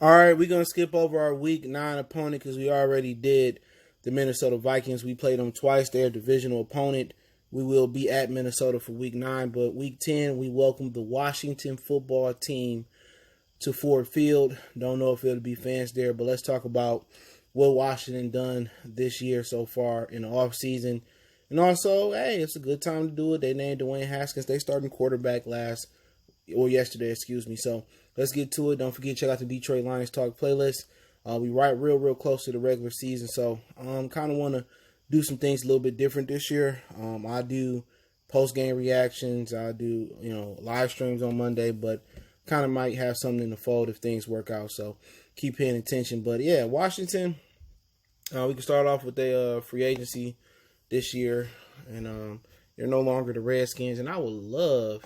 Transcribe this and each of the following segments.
All right, we're going to skip over our week 9 opponent because we already did the Minnesota Vikings. We played them twice. They're a divisional opponent. We will be at Minnesota for week 9, but week 10, we welcome the Washington football team to Ford Field. Don't know if it'll be fans there, but let's talk about what Washington done this year so far in the offseason. And also, hey, it's a good time to do it. They named Dwayne Haskins. They starting quarterback yesterday. So let's get to it. Don't forget to check out the Detroit Lions Talk playlist. We right real close to the regular season, so kind of want to do some things a little bit different this year. I do post-game reactions. I do live streams on Monday, but kind of might have something in the fold if things work out. So keep paying attention. But yeah, Washington. We can start off with their free agency this year, and they're no longer the Redskins. And I would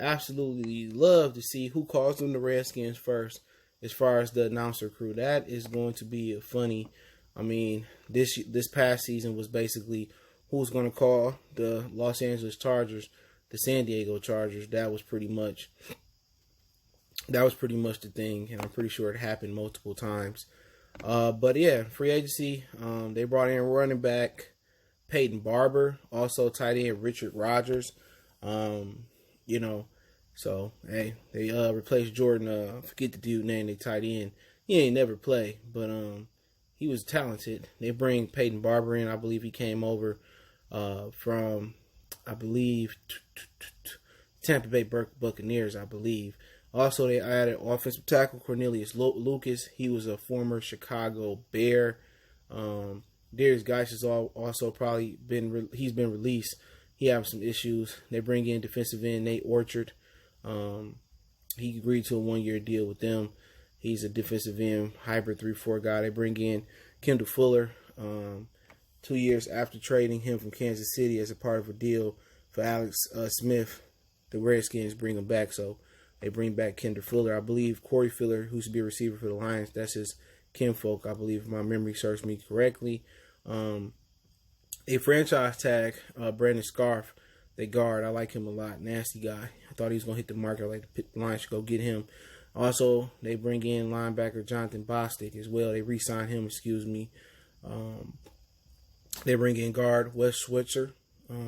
absolutely love to see who calls them the Redskins first as far as the announcer crew. That is going to be funny. I mean, this past season was basically who's going to call the Los Angeles Chargers the San Diego Chargers. That was pretty much the thing, and I'm pretty sure it happened multiple times. But yeah, free agency, they brought in running back Peyton Barber, also tight end Richard Rodgers. So hey, they replaced Jordan. Forget the dude name they tight end. He ain't never play, but he was talented. They bring Peyton Barber in. I believe he came over from Tampa Bay Buccaneers, I believe. Also, they added offensive tackle Cornelius Lucas. He was a former Chicago Bear. Darius Geis has also probably been released. He has some issues. They bring in defensive end Nate Orchard. He agreed to a 1-year deal with them. He's a defensive end hybrid 3-4 guy. They bring in Kendall Fuller 2 years after trading him from Kansas City as a part of a deal for Alex Smith. The Redskins bring him back, so they bring back Kendall Fuller. I believe Corey Fuller, who used to be a receiver for the Lions, that's his kinfolk, I believe, if my memory serves me correctly. They franchise tag Brandon Scarf, they guard. I like him a lot. Nasty guy. I thought he was going to hit the market. I like the Lions should go get him. Also, they bring in linebacker Jonathan Bostic as well. They re-signed him, They bring in guard Wes Switzer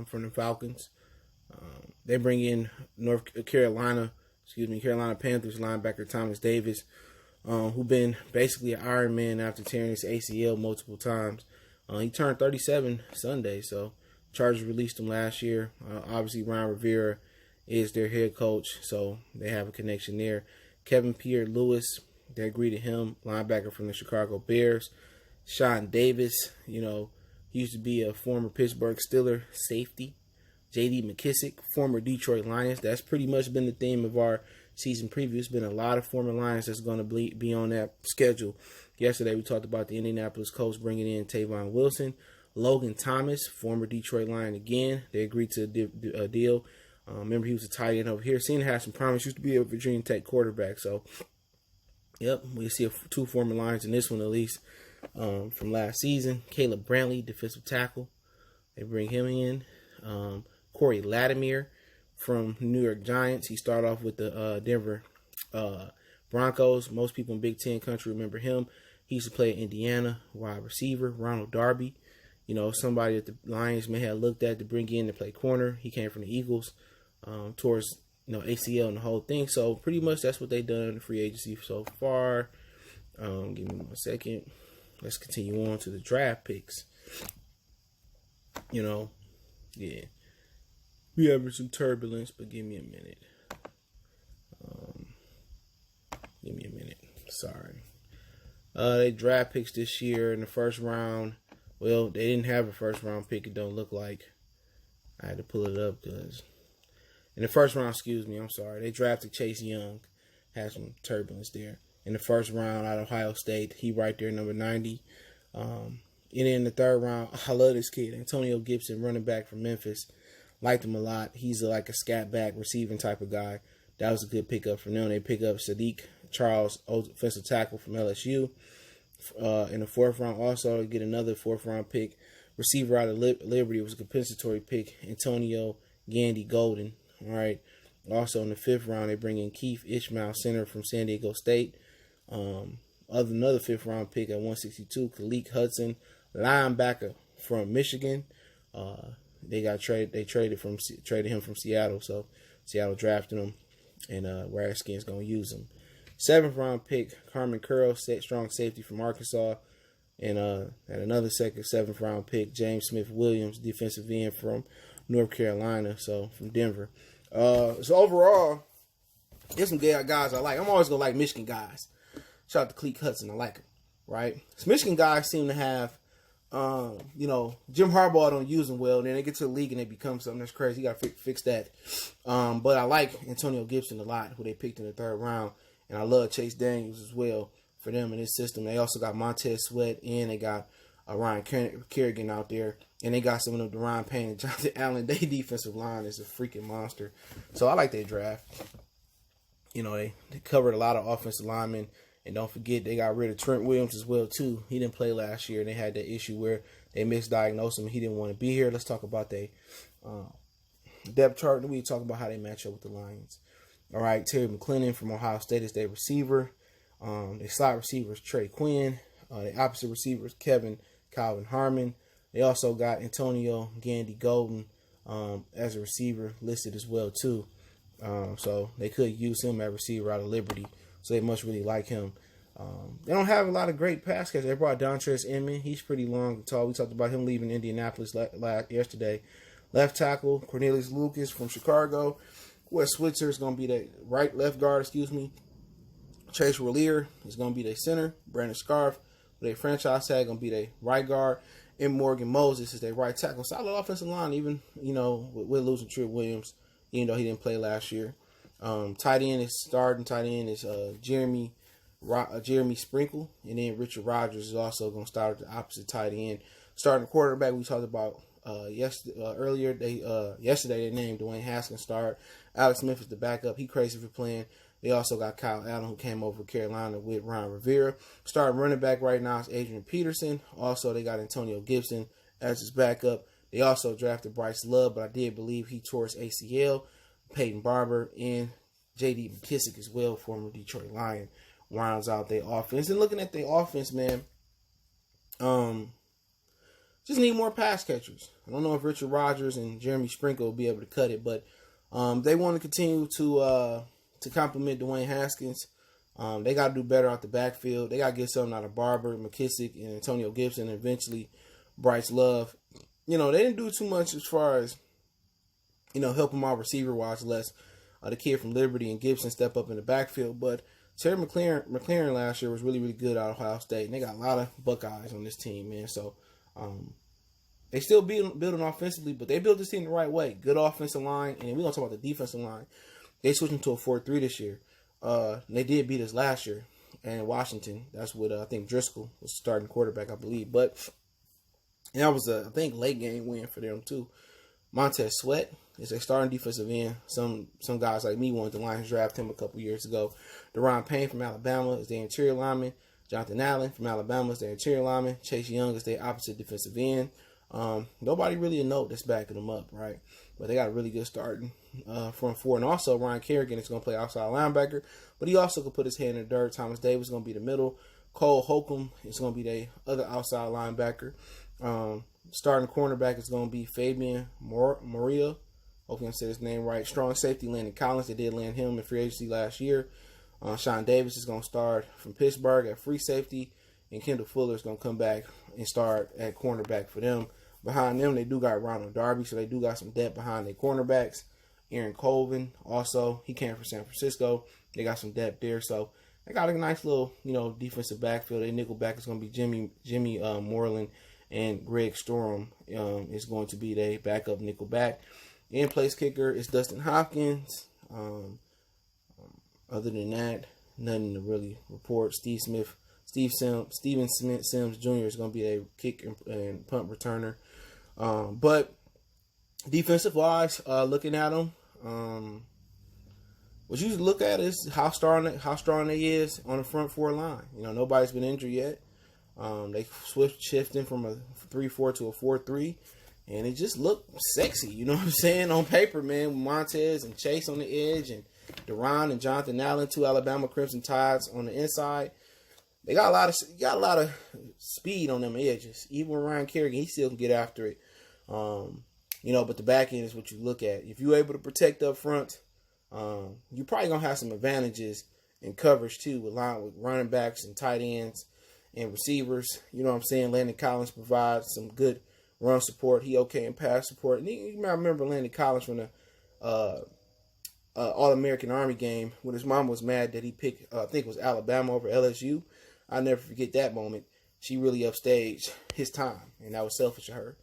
from the Falcons. They bring in Carolina Panthers linebacker Thomas Davis, who been basically an Iron Man after tearing his ACL multiple times. He turned 37 Sunday, so Chargers released him last year. Obviously, Ron Rivera is their head coach, so they have a connection there. Kevin Pierre-Louis, they agreed to him, linebacker from the Chicago Bears. Sean Davis, he used to be a former Pittsburgh Steeler safety. J.D. McKissick, former Detroit Lions. That's pretty much been the theme of our season preview. It's been a lot of former Lions that's going to be on that schedule. Yesterday, we talked about the Indianapolis Colts bringing in Tavon Wilson. Logan Thomas, former Detroit Lion again. They agreed to a deal. Remember, he was a tight end over here. Seemed to have some promise. Used to be a Virginia Tech quarterback. So, yep, we see two former Lions in this one at least from last season. Caleb Brantley, defensive tackle. They bring him in. Corey Latimer from New York Giants. He started off with the Denver Broncos. Most people in Big Ten country remember him. He used to play at Indiana, wide receiver. Ronald Darby, somebody that the Lions may have looked at to bring in to play corner. He came from the Eagles, towards ACL and the whole thing. So pretty much that's what they've done in the free agency so far. Give me 1 second. Let's continue on to the draft picks. Yeah. We having some turbulence, but give me a minute. Sorry. They draft picks this year in the first round. Well, they didn't have a first round pick. It don't look like. I had to pull it up because in the first round, they drafted Chase Young. Had some turbulence there. In the first round out of Ohio State, he right there, number 90. And in the third round, I love this kid, Antonio Gibson, running back from Memphis. Liked him a lot. He's like a scat back receiving type of guy. That was a good pickup for them. They pick up Sadiq Charles, offensive tackle from LSU. In the fourth round, also get another fourth round pick. Receiver out of Liberty was a compensatory pick, Antonio Gandy Golden. All right. Also in the fifth round, they bring in Keith Ishmael, center from San Diego State. Another 5th round pick at 162, Khaleke Hudson, linebacker from Michigan. They traded him from Seattle, so Seattle drafted him, and Redskins gonna use him. 7th round pick, Carmen Curl, strong safety from Arkansas. And at another 7th round pick, James Smith Williams, defensive end from North Carolina, so from Denver. So overall, there's some guys I like. I'm always going to like Michigan guys. Shout out to Khaleke Hudson. I like him, right? So Michigan guys seem to have, Jim Harbaugh don't use them well. And then they get to the league and they become something that's crazy. You got to fix that. But I like Antonio Gibson a lot, who they picked in the 3rd round. And I love Chase Daniels as well for them in this system. They also got Montez Sweat, and they got Ryan Kerrigan out there. And they got some of them, Deron Payne and Jonathan Allen. Their defensive line is a freaking monster. So I like their draft. They covered a lot of offensive linemen. And don't forget, they got rid of Trent Williams as well, too. He didn't play last year. And they had that issue where they misdiagnosed him. He didn't want to be here. Let's talk about their depth chart. And we talk about how they match up with the Lions. All right, Terry McLennan from Ohio State is their receiver. Their slot receiver is Trey Quinn. The opposite receiver is Calvin Harmon. They also got Antonio Gandy Golden as a receiver listed as well, too. So they could use him at receiver out of Liberty. So they must really like him. They don't have a lot of great pass catchers. They brought Dontrez Inman. He's pretty long and tall. We talked about him leaving Indianapolis yesterday. Left tackle, Cornelius Lucas from Chicago. Wes Switzer is going to be the left guard. Chase Roullier is going to be their center. Brandon Scarf, their franchise tag, going to be their right guard. And Morgan Moses is their right tackle. Solid offensive line, even, with losing Trent Williams, even though he didn't play last year. Starting tight end is Jeremy Sprinkle. And then Richard Rodgers is also going to start at the opposite tight end. Starting quarterback, we talked about yesterday they named Dwayne Haskins start. Alex Smith is the backup. He crazy for playing. They also got Kyle Allen, who came over to Carolina with Ron Rivera. Starting running back right now is Adrian Peterson. Also, they got Antonio Gibson as his backup. They also drafted Bryce Love, but I did believe he tore his ACL. Peyton Barber and J.D. McKissick as well, former Detroit Lion, rounds out their offense. And looking at their offense, man, just need more pass catchers. I don't know if Richard Rodgers and Jeremy Sprinkle will be able to cut it, but they want to continue to compliment Dwayne Haskins. They got to do better out the backfield. They got to get something out of Barber, McKissick, and Antonio Gibson, and eventually Bryce Love. They didn't do too much as far as, help them out receiver-wise, unless the kid from Liberty and Gibson step up in the backfield. But Terry McLaurin last year was really, really good out of Ohio State, and they got a lot of Buckeyes on this team, man. So they still building offensively, but they built this team the right way. Good offensive line, and we're going to talk about the defensive line. They switched into a 4-3 this year. They did beat us last year in Washington. That's what I think Driscoll was starting quarterback, I believe. But that was I think late game win for them too. Montez Sweat is a starting defensive end. Some guys like me wanted the Lions draft him a couple years ago. Deron Payne from Alabama is their interior lineman. Jonathan Allen from Alabama is their interior lineman. Chase Young is their opposite defensive end. Nobody really a note that's backing them up, right? But they got a really good starting front four. And also, Ryan Kerrigan is going to play outside linebacker, but he also could put his hand in the dirt. Thomas Davis is going to be the middle. Cole Holcomb is going to be the other outside linebacker. Starting cornerback is going to be Fabian Moria. Hopefully I said his name right. Strong safety, Landon Collins. They did land him in free agency last year. Sean Davis is going to start from Pittsburgh at free safety. And Kendall Fuller is going to come back and start at cornerback for them. Behind them, they do got Ronald Darby, so they do got some depth behind their cornerbacks. Aaron Colvin, also, he came from San Francisco. They got some depth there, so they got a nice little, defensive backfield. Their nickel back is going to be Jimmy Moreland, and Greg Storm is going to be their backup nickel back. In place kicker is Dustin Hopkins. Other than that, nothing to really report. Steven Smith Sims Jr. is going to be a kick and punt returner. But defensive wise, looking at them, what you look at is how strong they is on the front four line. Nobody's been injured yet. They shifting from a 3-4 to a 4-3, and it just looked sexy. You know what I'm saying? On paper, man, with Montez and Chase on the edge, and Deron and Jonathan Allen, two Alabama Crimson Tides on the inside. they got a lot of speed on them edges. Even with Ryan Kerrigan, he still can get after it. But the back end is what you look at. If you're able to protect up front, you're probably gonna have some advantages in coverage too, with running backs and tight ends and receivers. You know what I'm saying? Landon Collins provides some good run support. He okay in pass support. And you might remember Landon Collins from the All-American Army game when his mom was mad that he picked, I think it was Alabama over LSU. I'll never forget that moment. She really upstaged his time, and that was selfish of her.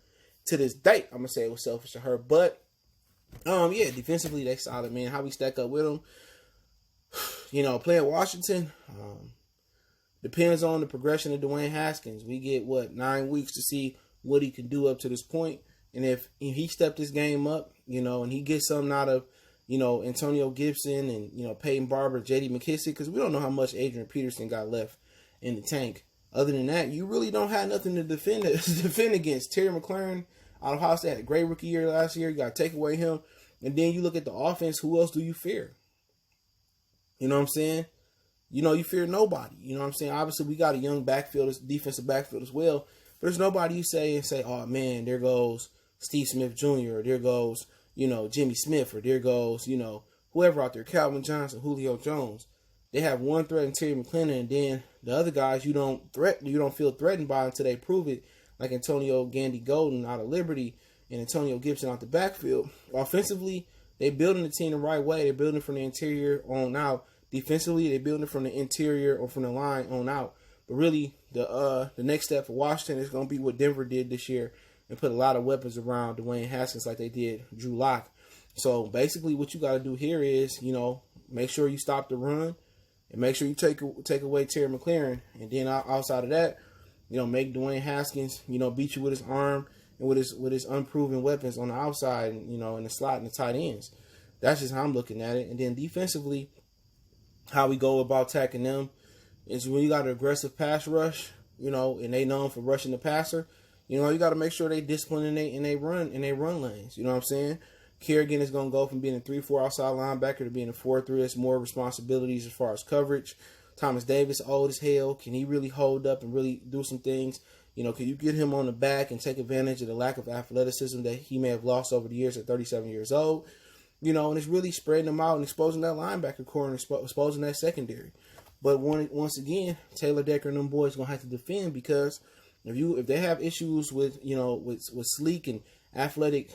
To this date, I'm going to say it was selfish of her. But, defensively, they solid, man. How we stack up with them. Playing Washington depends on the progression of Dwayne Haskins. We get, 9 weeks to see what he can do up to this point. And if he stepped his game up, and he gets something out of, Antonio Gibson and, Peyton Barber, J.D. McKissic, because we don't know how much Adrian Peterson got left in the tank. Other than that, you really don't have nothing to defend against. Terry McLaurin out of Ohio State had a great rookie year last year. You got to take away him. And then you look at the offense, who else do you fear? You know what I'm saying? You fear nobody. You know what I'm saying? Obviously, we got a young backfield, defensive backfield as well. But there's nobody you say, oh, man, there goes Steve Smith Jr., or there goes, Jimmy Smith, or there goes, whoever out there, Calvin Johnson, Julio Jones. They have one threat in Terry McLaurin, and then the other guys you don't feel threatened by until they prove it, like Antonio Gandy Golden out of Liberty and Antonio Gibson out the backfield. Offensively, they building the team the right way. They're building from the interior on out. Defensively, they're building from the interior or from the line on out. But really, the next step for Washington is going to be what Denver did this year and put a lot of weapons around Dwayne Haskins like they did Drew Lock. So basically, what you got to do here is, make sure you stop the run and make sure you take away Terry McLaurin. And then outside of that, make Dwayne Haskins, beat you with his arm and with his unproven weapons on the outside, and, in the slot and the tight ends. That's just how I'm looking at it. And then defensively, how we go about attacking them is when you got an aggressive pass rush, and they known for rushing the passer, you got to make sure they discipline in they run lanes. You know what I'm saying? Kerrigan is going to go from being a 3-4 outside linebacker to being a 4-3. It's more responsibilities as far as coverage. Thomas Davis, old as hell. Can he really hold up and really do some things? Can you get him on the back and take advantage of the lack of athleticism that he may have lost over the years at 37 years old? And it's really spreading them out and exposing that linebacker core and exposing that secondary. But once again, Taylor Decker and them boys going to have to defend, because if they have issues with sleek and athletic,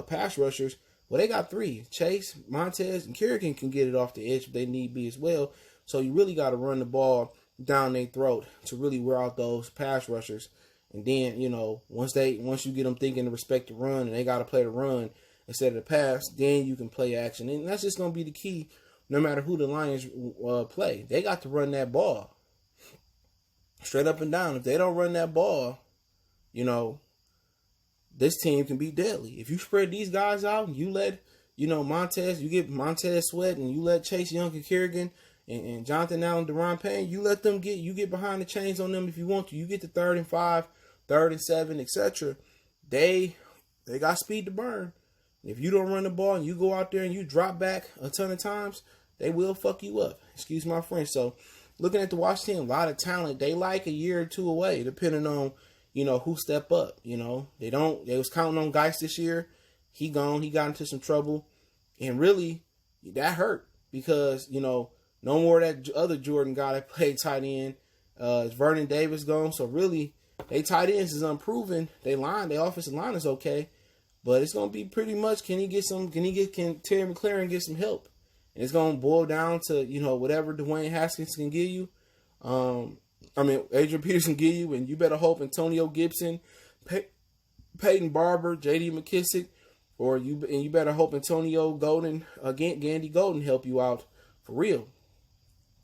pass rushers, well, they got three. Chase, Montez, and Kerrigan can get it off the edge if they need be as well. So you really got to run the ball down their throat to really wear out those pass rushers. And then, once you get them thinking to respect the run and they got to play the run instead of the pass, then you can play action. And that's just going to be the key no matter who the Lions play. They got to run that ball straight up and down. If they don't run that ball, this team can be deadly. If you spread these guys out and you let, Montez, you get Montez Sweat, and you let Chase Young and Kerrigan and Jonathan Allen, Daron Payne, you let them get behind the chains on them if you want to. You get to 3rd and 5, 3rd and 7, etc. They got speed to burn. If you don't run the ball and you go out there and you drop back a ton of times, they will fuck you up. Excuse my French. So looking at the Washington, a lot of talent. They like a year or two away, depending on, who step up. They was counting on Geist this year. He gone. He got into some trouble. And really, that hurt because, no more of that other Jordan guy that played tight end. Vernon Davis gone. So really, they tight ends is unproven. They offensive line is okay. But it's going to be pretty much, can Terry McLaurin get some help? And it's going to boil down to, whatever Dwayne Haskins can give you. Adrian Peterson give you, and you better hope Antonio Gibson, Peyton Barber, J.D. McKissic, you better hope Antonio Golden, Gandy Golden help you out for real.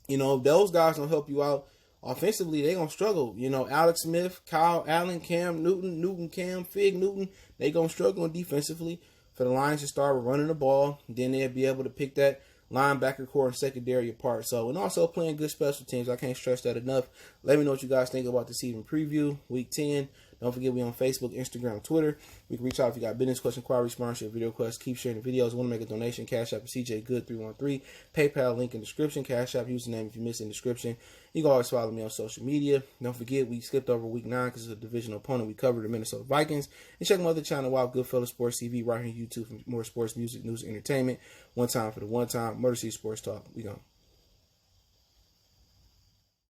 If those guys don't help you out offensively, they're going to struggle. Alex Smith, Kyle Allen, Cam Newton, Fig Newton, they're going to struggle defensively for the Lions to start running the ball. Then they'll be able to pick that linebacker core and secondary apart. So, and also playing good special teams. I can't stress that enough. Let me know what you guys think about the season preview, Week 10. Don't forget we on Facebook, Instagram, Twitter. We can reach out if you got business question, inquiry, sponsorship, video requests. Keep sharing the videos. Want to make a donation? Cash App is CJ Good 313. PayPal link in description. Cash App username if you missed in description. You can always follow me on social media. Don't forget we skipped over week 9 because it's a divisional opponent. We covered the Minnesota Vikings. And check my other channel, Wild Goodfellas Sports TV, right here on YouTube for more sports, music, news, and entertainment. One time for the one time. Murder City Sports Talk. We gone.